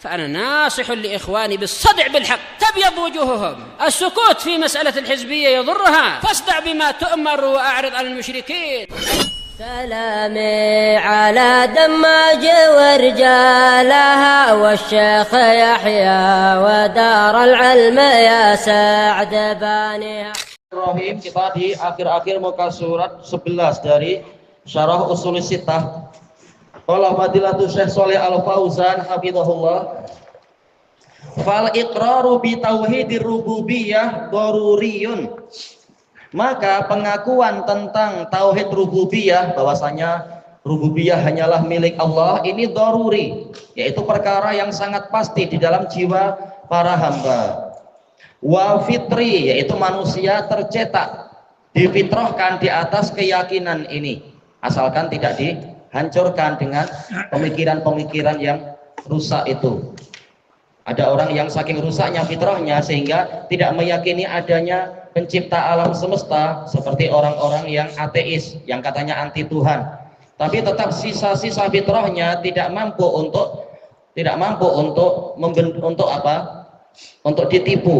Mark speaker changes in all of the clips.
Speaker 1: فأنا ناصح لإخواني بالصدع بالحق تبيض وجوههم. السكوت في مسألة الحزبية يضرها، فاصدع بما تؤمر وأعرض عن المشركين.
Speaker 2: سلامي على دماج ورجالها والشيخ يحيى ودار العلم يا سعد بانيها.
Speaker 3: Bismillahirrahmanirrahim. Kita di akhir-akhir muka surat 11 dari Syarah Ushul Sittah. Qala Fadilatul Syekh Shalih Al-Fauzan hafizahullah. Fal iqraru bi tauhidir rububiyah daruriyun. Maka pengakuan tentang tauhid rububiyah, bahwasanya rububiyah hanyalah milik Allah, ini daruri, yaitu perkara yang sangat pasti di dalam jiwa para hamba. Wa fitri, yaitu manusia tercetak, difitrahkan di atas keyakinan ini, asalkan tidak dihancurkan dengan pemikiran-pemikiran yang rusak itu. Ada orang yang saking rusaknya fitrahnya sehingga tidak meyakini adanya pencipta alam semesta, seperti orang-orang yang ateis yang katanya anti Tuhan, tapi tetap sisa-sisa fitrahnya tidak mampu untuk untuk ditipu,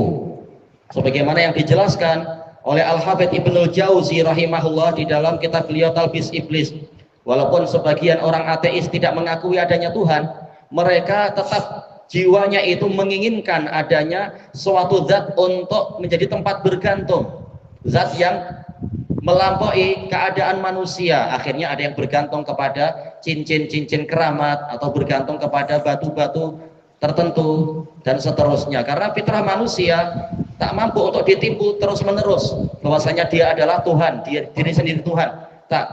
Speaker 3: sebagaimana yang dijelaskan oleh Al-Hafidz Ibnul Jauzi rahimahullah di dalam kitab beliau Talbis Iblis. Walaupun sebagian orang ateis tidak mengakui adanya Tuhan, mereka tetap jiwanya itu menginginkan adanya suatu zat untuk menjadi tempat bergantung, zat yang melampaui keadaan manusia. Akhirnya ada yang bergantung kepada cincin-cincin keramat atau bergantung kepada batu-batu tertentu dan seterusnya, karena fitrah manusia tak mampu untuk ditipu terus-menerus bahwasanya dia adalah Tuhan, dia diri sendiri Tuhan. Tak,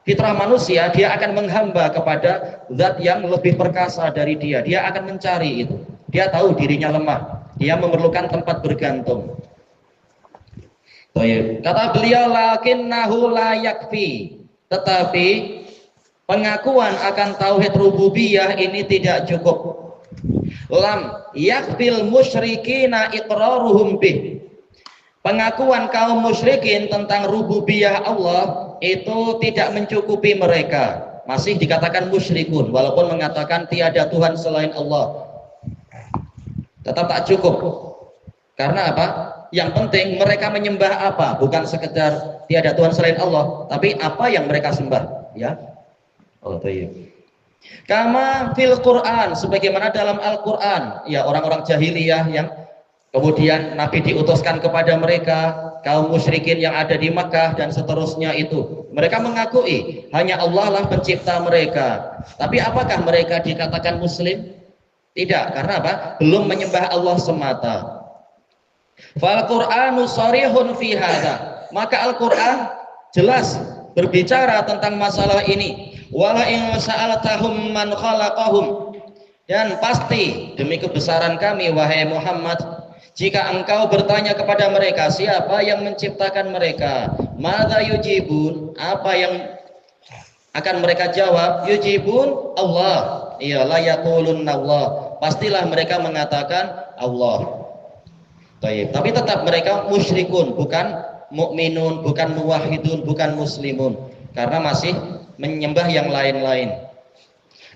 Speaker 3: fitrah manusia dia akan menghamba kepada zat yang lebih perkasa dari dia. Dia akan mencari itu. Dia tahu dirinya lemah. Dia memerlukan tempat bergantung. Kata beliau, lakinnahu la yakfi. Tetapi pengakuan akan tauhid rububiyah ini tidak cukup. Lam yakfil musyrikina iqraruhum bih. Pengakuan kaum musyrikin tentang rububiyah Allah itu tidak mencukupi mereka, masih dikatakan musyrikun walaupun mengatakan tiada Tuhan selain Allah, tetap tak cukup. Karena apa? Yang penting mereka menyembah apa, bukan sekedar tiada Tuhan selain Allah, tapi apa yang mereka sembah, ya. Oh, iya. Kama fil Quran, sebagaimana dalam Al-Quran, ya, orang-orang jahiliyah yang kemudian Nabi diutuskan kepada mereka, kaum musyrikin yang ada di Makkah dan seterusnya itu, mereka mengakui hanya Allah lah pencipta mereka. Tapi apakah mereka dikatakan muslim? Tidak, karena apa? Belum menyembah Allah semata. Fal Qur'anu sharihun fi hadza. Maka Al-Qur'an jelas berbicara tentang masalah ini. Wala in sa'altahum man khalaqahum, dan pasti demi kebesaran kami wahai Muhammad, jika engkau bertanya kepada mereka siapa yang menciptakan mereka, madza yujibun, apa yang akan mereka jawab? Yujibun Allah, iya, la yaqulun Allah, pastilah mereka mengatakan Allah. Tapi tetap mereka musyrikun, bukan mukminun, bukan muwahhidun, bukan muslimun, karena masih menyembah yang lain-lain.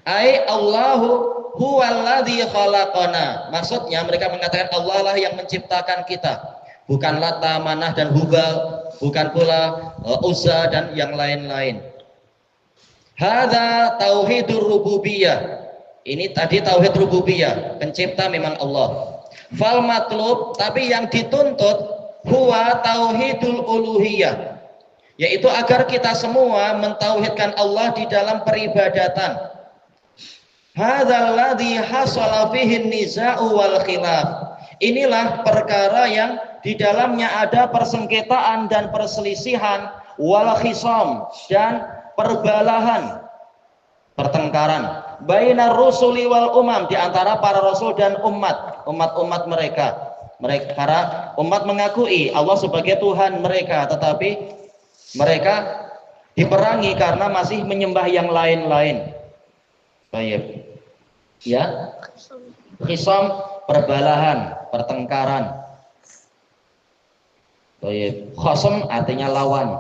Speaker 3: Ai Allahu huwallazi khalaqana. Maksudnya mereka mengatakan Allah lah yang menciptakan kita, bukan Lata, Manah dan Hubal, bukan pula Uzza dan yang lain-lain. Hadza tauhidur rububiyah. Ini tadi tauhid rububiyah, pencipta memang Allah. Fal matlub, tapi yang dituntut huwa tauhidul uluhiyah, yaitu agar kita semua mentauhidkan Allah di dalam peribadatan. Hadzal ladzi hasala fihi niza'u wal khilaf. Inilah perkara yang di dalamnya ada persengketaan dan perselisihan, wal khisam, dan perbalahan, pertengkaran, bainar rusuli wal umam, di antara para rasul dan umat-umat mereka. Para umat mengakui Allah sebagai Tuhan mereka, tetapi mereka diperangi karena masih menyembah yang lain-lain. Baik. Ya. Khisam, perbalahan, pertengkaran. Baik. Khasam artinya lawan.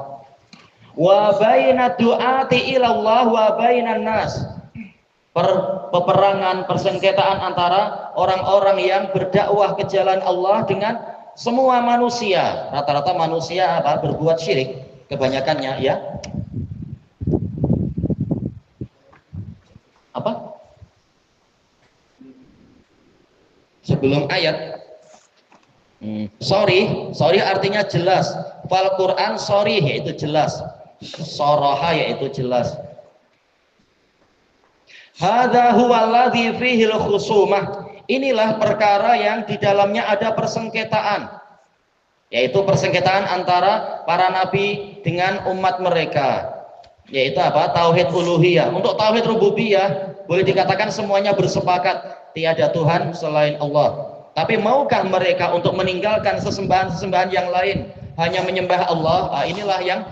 Speaker 3: Wa baina du'ati ila Allah wa bainan nas. peperangan, persengketaan antara orang-orang yang berdakwah ke jalan Allah dengan semua manusia. Rata-rata manusia apa? Berbuat syirik kebanyakannya, ya. Apa? Sebelum ayat sorry artinya jelas. Fal Quran sorry yaitu jelas. Soroha yaitu jelas. Hadza huwa alladzi fihi al-khusumah. Inilah perkara yang di dalamnya ada persengketaan, yaitu persengketaan antara para nabi dengan umat mereka, yaitu apa? Tauhid uluhiyah. Untuk tauhid rububiyah boleh dikatakan semuanya bersepakat tiada Tuhan selain Allah. Tapi maukah mereka untuk meninggalkan sesembahan-sesembahan yang lain, hanya menyembah Allah? Inilah yang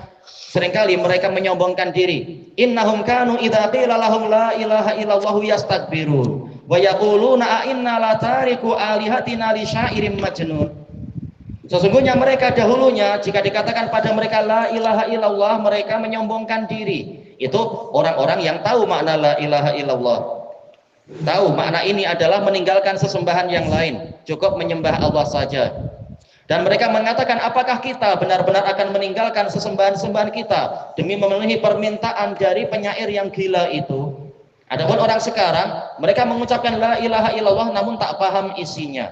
Speaker 3: seringkali mereka menyombongkan diri. Innahum kanu idza qila lahum la ilaha illallah yastakbirun wa yaquluna a inna la tariku alihatina li syairin majnun. Sesungguhnya mereka dahulunya jika dikatakan pada mereka la ilaha illallah, mereka menyombongkan diri. Itu orang-orang yang tahu makna la ilaha illallah. Tahu makna ini adalah meninggalkan sesembahan yang lain, cukup menyembah Allah saja. Dan mereka mengatakan, apakah kita benar-benar akan meninggalkan sesembahan-sembahan kita demi memenuhi permintaan dari penyair yang gila itu? Adapun orang sekarang, mereka mengucapkan la ilaha illallah namun tak paham isinya.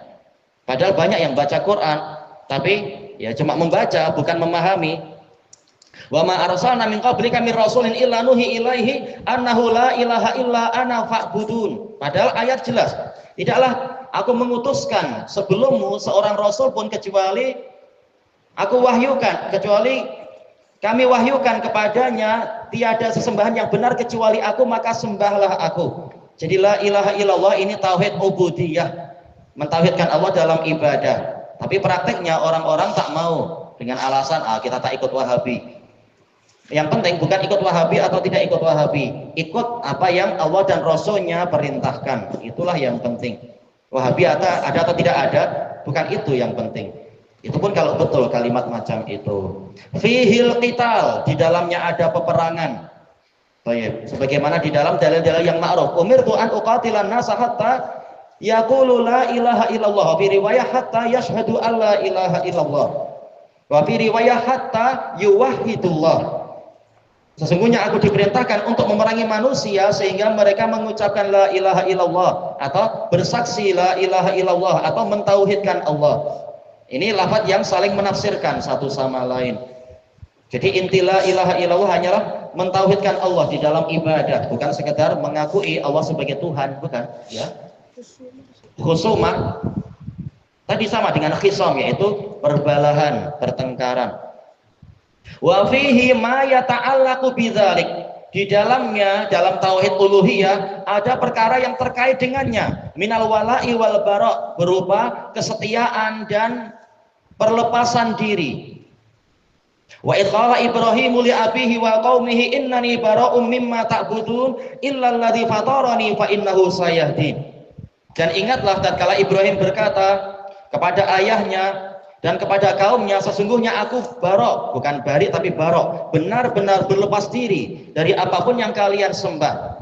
Speaker 3: Padahal banyak yang baca Quran, tapi ya cuma membaca, bukan memahami. Wa ma arsalna min qablika min rasulin illa nuhi ilaihi annahu la ilaha illa ana fa'budun. Padahal ayat jelas. Tidaklah aku mengutuskan sebelummu seorang rasul pun kecuali kami wahyukan kepadanya tiada sesembahan yang benar kecuali aku, maka sembahlah aku. Jadi la ilaha illallah ini tauhid ubudiyah, mentauhidkan Allah dalam ibadah. Tapi prakteknya orang-orang tak mau dengan alasan kita tak ikut Wahabi. Yang penting bukan ikut Wahabi atau tidak ikut Wahabi, ikut apa yang Allah dan Rasulnya perintahkan. Itulah yang penting. Wahabi ada atau tidak ada, bukan itu yang penting. Itu pun kalau betul kalimat macam itu. Fihil qital, di dalamnya ada peperangan. Baik, sebagaimana di dalam dalil-dalil yang ma'ruf. Umirtu an uqatilan nasa hatta yaqulu la ilaha illallah. Fi riwayah hatta yashhadu an la ilaha illallah. Wa fi riwayah hatta yuwahhidullah. Sesungguhnya aku diperintahkan untuk memerangi manusia sehingga mereka mengucapkan la ilaha illallah atau bersaksi la ilaha illallah atau mentauhidkan Allah. Ini lafaz yang saling menafsirkan satu sama lain. Jadi inti la ilaha illallah hanyalah mentauhidkan Allah di dalam ibadah, bukan sekedar mengakui Allah sebagai Tuhan, bukan, ya. Khusumah tadi sama dengan khisam, yaitu perbalahan, pertengkaran. Wa fihi ma yata'allaqu bidzalik. Di dalamnya, dalam tauhid uluhiyah ada perkara yang terkait dengannya, minal wala'i wal bara', berupa kesetiaan dan perlepasan diri. Wa idqala Ibrahim li abihi wa qaumihi innani bara'um mimma ta'budun illa alladzi fatarani fa innahu sayahdin. Dan ingatlah tatkala Ibrahim berkata kepada ayahnya dan kepada kaumnya, sesungguhnya aku barok, bukan bari tapi barok, benar-benar berlepas diri dari apapun yang kalian sembah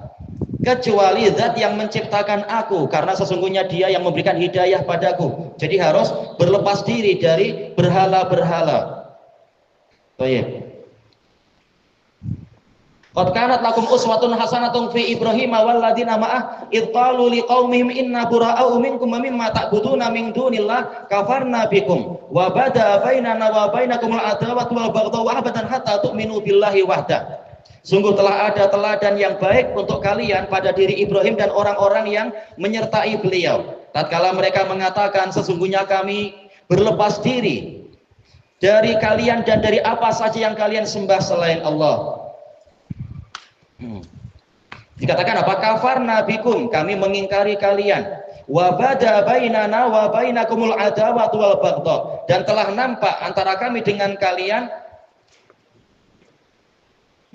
Speaker 3: kecuali zat yang menciptakan aku, karena sesungguhnya dia yang memberikan hidayah padaku. Jadi harus berlepas diri dari berhala-berhala. Baik. Qad kanat lakum uswatun hasanatun fi Ibrahim wal ladzina ma'ah id qalu liqaumihim inna bura'u minkum mimma ta'buduna min dunillah kafarna bikum wa bada bainana wa bainakumul adawatu wal baghdha abadan hatta tu'minu billahi wahda. Sungguh telah ada teladan yang baik untuk kalian pada diri Ibrahim dan orang-orang yang menyertai beliau. Tatkala mereka mengatakan sesungguhnya kami berlepas diri dari kalian dan dari apa saja yang kalian sembah selain Allah. Dikatakan apa? Kafarna bikum, kami mengingkari kalian. Wa bada bainana wa bainakumul adawatu wal baghdha, dan telah nampak antara kami dengan kalian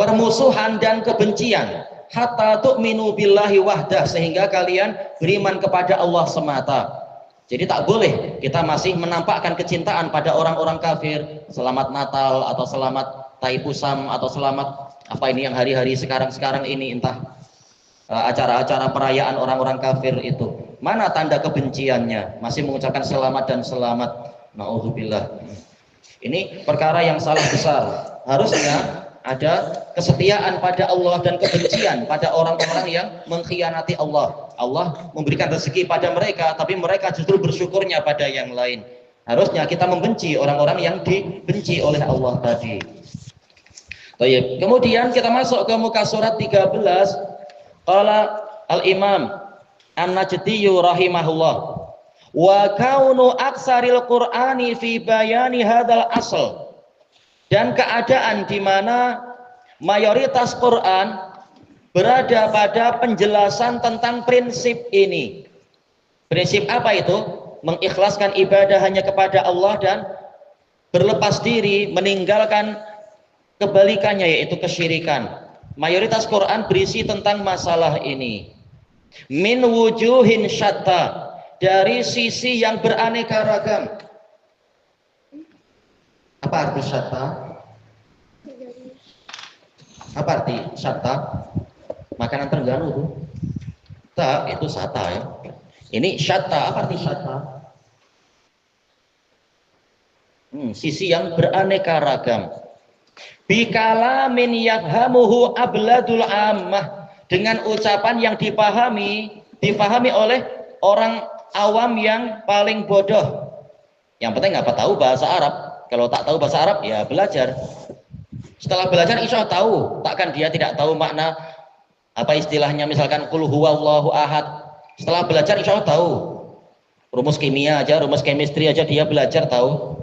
Speaker 3: permusuhan dan kebencian, hatta tu'minu billahi wahdah, sehingga kalian beriman kepada Allah semata. Jadi tak boleh kita masih menampakkan kecintaan pada orang-orang kafir, selamat Natal atau selamat Taipusam atau selamat apa ini yang hari-hari sekarang ini, entah acara-acara perayaan orang-orang kafir itu. Mana tanda kebenciannya? Masih mengucapkan selamat dan selamat. Nauzubillah. Ini perkara yang salah besar. Harusnya ada kesetiaan pada Allah dan kebencian pada orang-orang yang mengkhianati Allah. Allah memberikan rezeki pada mereka, tapi mereka justru bersyukurnya pada yang lain. Harusnya kita membenci orang-orang yang dibenci oleh Allah tadi. Baik. Kemudian kita masuk ke muka surat 13. Qala al-Imam An-Najdi rahimahullah, wa kaunu aksaril Qur'ani fi bayani hadzal asl, dan keadaan di mana mayoritas Quran berada pada penjelasan tentang prinsip ini. Prinsip apa itu? Mengikhlaskan ibadah hanya kepada Allah dan berlepas diri meninggalkan kebalikannya, yaitu kesyirikan. Mayoritas Quran berisi tentang masalah ini. Min wujuhin syatta, dari sisi yang beraneka ragam. Apa arti syatta? Apa arti syatta? Makanan Terengganu tuh. Tak, itu sata ya. Ini syatta, apa arti syatta? Sisi yang beraneka ragam. Bikalamin yafhamuhu abladul ammah, dengan ucapan yang dipahami oleh orang awam yang paling bodoh. Yang penting apa, tahu bahasa Arab. Kalau tak tahu bahasa Arab ya belajar. Setelah belajar insya Allah tahu. Takkan dia tidak tahu makna apa istilahnya, misalkan qul huwallahu ahad. Setelah belajar insya Allah tahu. Rumus kimia aja, rumus chemistry aja dia belajar tahu.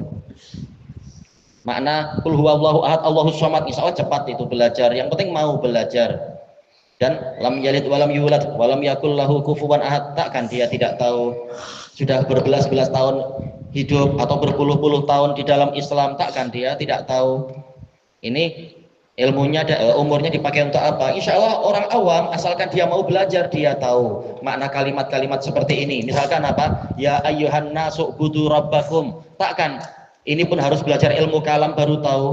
Speaker 3: Makna qul huwallahu ahad Allahus samad, insya Allah cepat itu belajar. Yang penting mau belajar. Dan lam yalid walam yulad walam yakul lahu kufuwan ahad, takkan dia tidak tahu. Sudah berbelas-belas tahun hidup atau berpuluh-puluh tahun di dalam Islam, takkan dia tidak tahu. Ini ilmunya umurnya dipakai untuk apa? Insya Allah orang awam asalkan dia mau belajar dia tahu makna kalimat-kalimat seperti ini. Misalkan apa? Ya ayyuhan nasu budu rabbakum. Takkan ini pun harus belajar ilmu kalam baru tahu.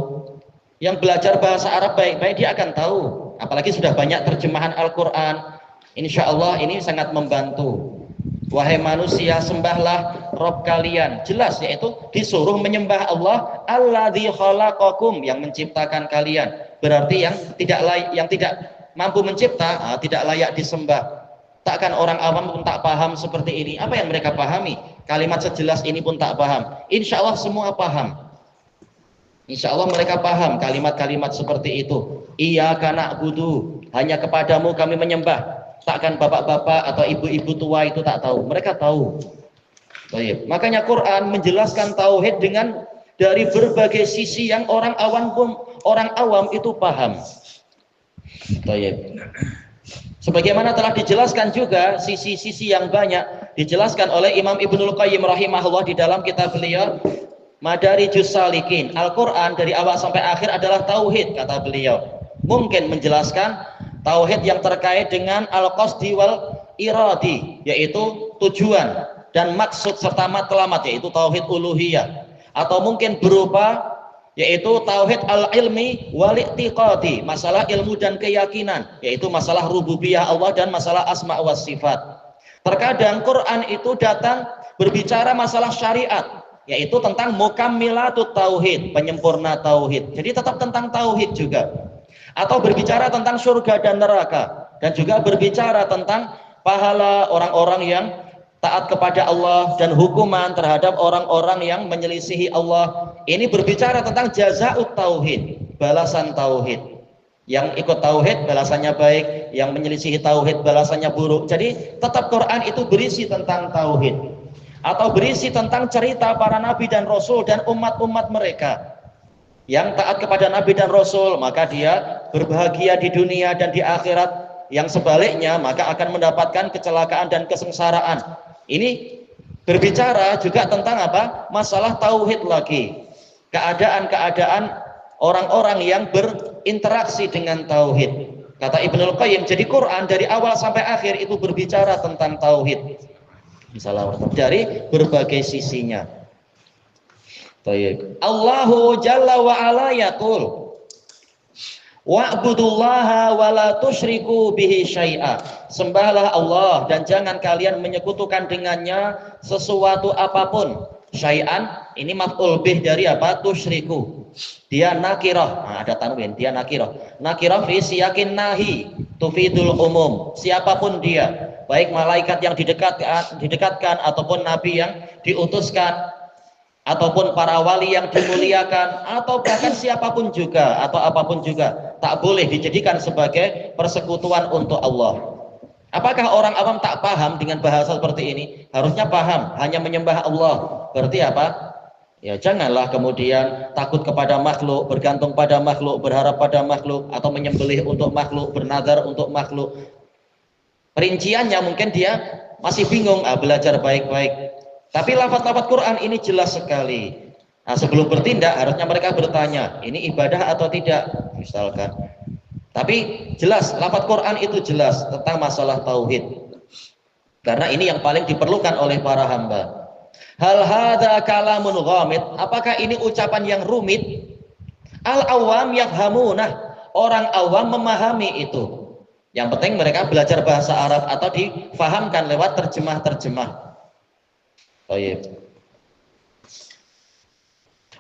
Speaker 3: Yang belajar bahasa Arab baik-baik dia akan tahu. Apalagi sudah banyak terjemahan Al-Quran. Insya Allah ini sangat membantu. Wahai manusia, sembahlah Rob kalian. Jelas, yaitu disuruh menyembah Allah alladzi khalaqakum, yang menciptakan kalian. Berarti yang tidak mampu mencipta tidak layak disembah. Takkan orang awam pun tak paham seperti ini. Apa yang mereka pahami? Kalimat sejelas ini pun tak paham. Insya Allah semua paham. Insya Allah mereka paham kalimat-kalimat seperti itu. Iyyaka na'budu, hanya kepadamu kami menyembah. Takkan bapak-bapak atau ibu-ibu tua itu tak tahu. Mereka tahu. Baik. Makanya Quran menjelaskan tauhid dengan dari berbagai sisi yang orang awam itu paham. Baik. Sebagaimana telah dijelaskan juga sisi-sisi yang banyak dijelaskan oleh Imam Ibnul Qayyim rahimahullah di dalam kitab beliau Madarijus Salikin. Al-Quran dari awal sampai akhir adalah tauhid, kata beliau. Mungkin menjelaskan tauhid yang terkait dengan al-qasdi wal iradi, yaitu tujuan dan maksud serta matlamat, yaitu tauhid uluhiyah. Atau mungkin berupa yaitu tauhid al-ilmi wal i'tiqadi, masalah ilmu dan keyakinan, yaitu masalah rububiyah Allah dan masalah asma wa sifat. Terkadang Quran itu datang berbicara masalah syariat, yaitu tentang mukammilatut tauhid, penyempurna tauhid. Jadi tetap tentang tauhid juga. Atau berbicara tentang surga dan neraka, dan juga berbicara tentang pahala orang-orang yang taat kepada Allah dan hukuman terhadap orang-orang yang menyelisihi Allah. Ini berbicara tentang jazaa'ut tauhid, balasan tauhid. Yang ikut tauhid balasannya baik, yang menyelisihi tauhid balasannya buruk. Jadi tetap Quran itu berisi tentang tauhid, atau berisi tentang cerita para nabi dan rasul dan umat-umat mereka. Yang taat kepada nabi dan rasul, maka dia berbahagia di dunia dan di akhirat. Yang sebaliknya, maka akan mendapatkan kecelakaan dan kesengsaraan. Ini berbicara juga tentang apa? Masalah tauhid lagi. Keadaan-keadaan orang-orang yang berinteraksi dengan tauhid. Kata Ibnul Qayyim, jadi Quran dari awal sampai akhir itu berbicara tentang tauhid. Misalnya dari berbagai sisinya. Allahu Jalla wa Ala yaqul, Wa'budullaha wa la tusyriku bihi syai'a. Sembahlah Allah dan jangan kalian menyekutukan dengannya sesuatu apapun. Syai'an ini maf'ul bih dari apa? Tusyriku. Dia nakirah. Nah, ada tanwin, dia nakirah. Nakirah fi siyakin nahi tufidul umum. Siapapun dia, baik malaikat yang didekatkan ataupun nabi yang diutuskan, ataupun para wali yang dimuliakan, atau bahkan siapapun juga atau apapun juga, tak boleh dijadikan sebagai persekutuan untuk Allah. Apakah orang awam tak paham dengan bahasa seperti ini? Harusnya paham, hanya menyembah Allah. Berarti apa? Ya janganlah kemudian takut kepada makhluk, bergantung pada makhluk, berharap pada makhluk, atau menyembelih untuk makhluk, bernazar untuk makhluk. Perinciannya mungkin dia masih bingung, belajar baik-baik. Tapi lafaz-lafaz Quran ini jelas sekali. Nah, sebelum bertindak harusnya mereka bertanya, ini ibadah atau tidak, misalkan. Tapi jelas, lafaz Quran itu jelas tentang masalah tauhid. Karena ini yang paling diperlukan oleh para hamba. Hal hadza kalamun ghamid, apakah ini ucapan yang rumit? Al-awam yafhamunah, orang awam memahami itu. Yang penting mereka belajar bahasa Arab atau difahamkan lewat terjemah-terjemah. Baik.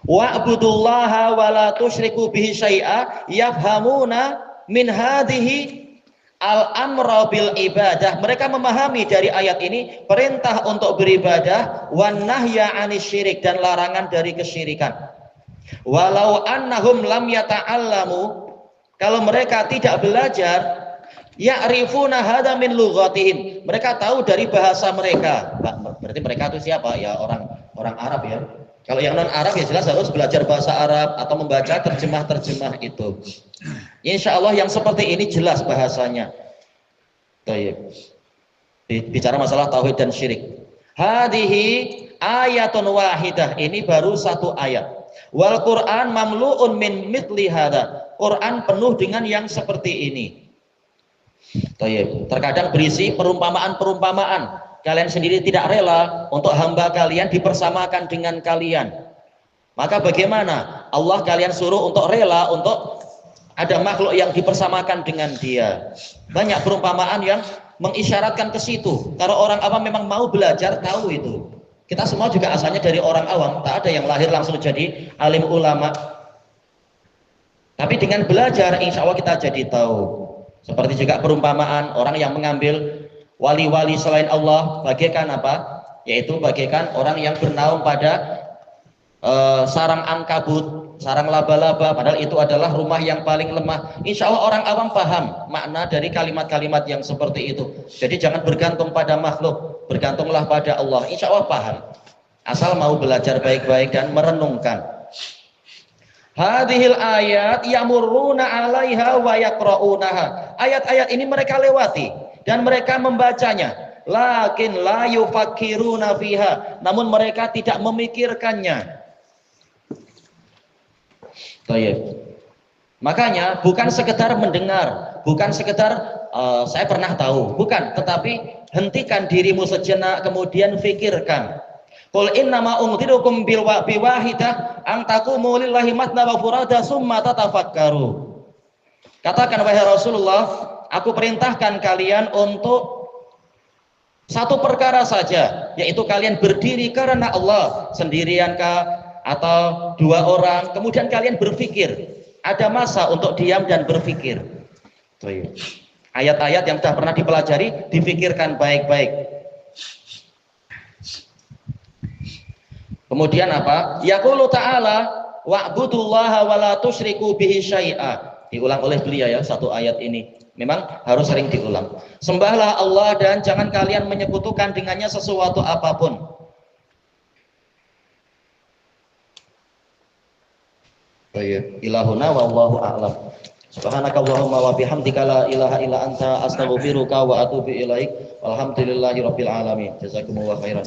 Speaker 3: Wa'budullaha wa la tusyriku bihi syai'a yafhamuna min hadhihi al-amra bil ibadah. Mereka memahami dari ayat ini perintah untuk beribadah, wan nahya 'anis syirik, dan larangan dari kesyirikan. Walau annahum lam yata'allamu, kalau mereka tidak belajar, ya'rifuna hadza min lughatihim, mereka tahu dari bahasa mereka. Berarti mereka itu siapa? Ya orang Arab ya. Kalau yang non Arab ya jelas harus belajar bahasa Arab atau membaca terjemah-terjemah itu. Insya Allah yang seperti ini jelas bahasanya. Baik. Bicara masalah tauhid dan syirik. Hadhihi ayatun wahidah, ini baru satu ayat. Wal Quran mamlu'un min mithli hadza. Quran penuh dengan yang seperti ini. Baik. Terkadang berisi perumpamaan-perumpamaan. Kalian sendiri tidak rela untuk hamba kalian dipersamakan dengan kalian. Maka bagaimana? Allah kalian suruh untuk rela untuk ada makhluk yang dipersamakan dengan dia. Banyak perumpamaan yang mengisyaratkan ke situ. Kalau orang awam memang mau belajar, tahu itu. Kita semua juga asalnya dari orang awam, tak ada yang lahir langsung jadi alim ulama. Tapi dengan belajar, insya Allah kita jadi tahu. Seperti juga perumpamaan orang yang mengambil wali-wali selain Allah, bagaikan apa? Yaitu bagaikan orang yang bernaung pada sarang ankabut, sarang laba-laba, padahal itu adalah rumah yang paling lemah. Insya Allah orang awam paham makna dari kalimat-kalimat yang seperti itu. Jadi jangan bergantung pada makhluk, bergantunglah pada Allah. Insya Allah paham, asal mau belajar baik-baik dan merenungkan. Hadhil ayat yamurruna 'alaiha wa yaqra'unaha. Ayat-ayat ini mereka lewati dan mereka membacanya. Lakin la yufakkiruna fiha, namun mereka tidak memikirkannya. Baik. Makanya bukan sekedar mendengar, bukan sekedar saya pernah tahu, bukan, tetapi hentikan dirimu sejenak kemudian fikirkan. Qul innama unzirukum bil wahidah an taqumu lillahi matna wa furada summa tatafakkaru. Katakan wahai Rasulullah, aku perintahkan kalian untuk satu perkara saja, yaitu kalian berdiri karena Allah, sendiriankah atau dua orang, kemudian kalian berpikir. Ada masa untuk diam dan berpikir. Ayat-ayat yang sudah pernah dipelajari difikirkan baik-baik. Kemudian apa? Yaqulu ta'ala wa'budullaha wa la tusyriku bihi syai'a. Diulang oleh beliau ya satu ayat ini. Memang harus sering diulang. Sembahlah Allah dan jangan kalian menyekutukan dengannya sesuatu apapun. Baik, ilahuna wallahu a'lam. Subhanakallahumma wa bihamdika la ilaha illa anta astaghfiruka wa atubu ilaik. Walhamdulillahirabbil alamin. Jazakumullahu khairan.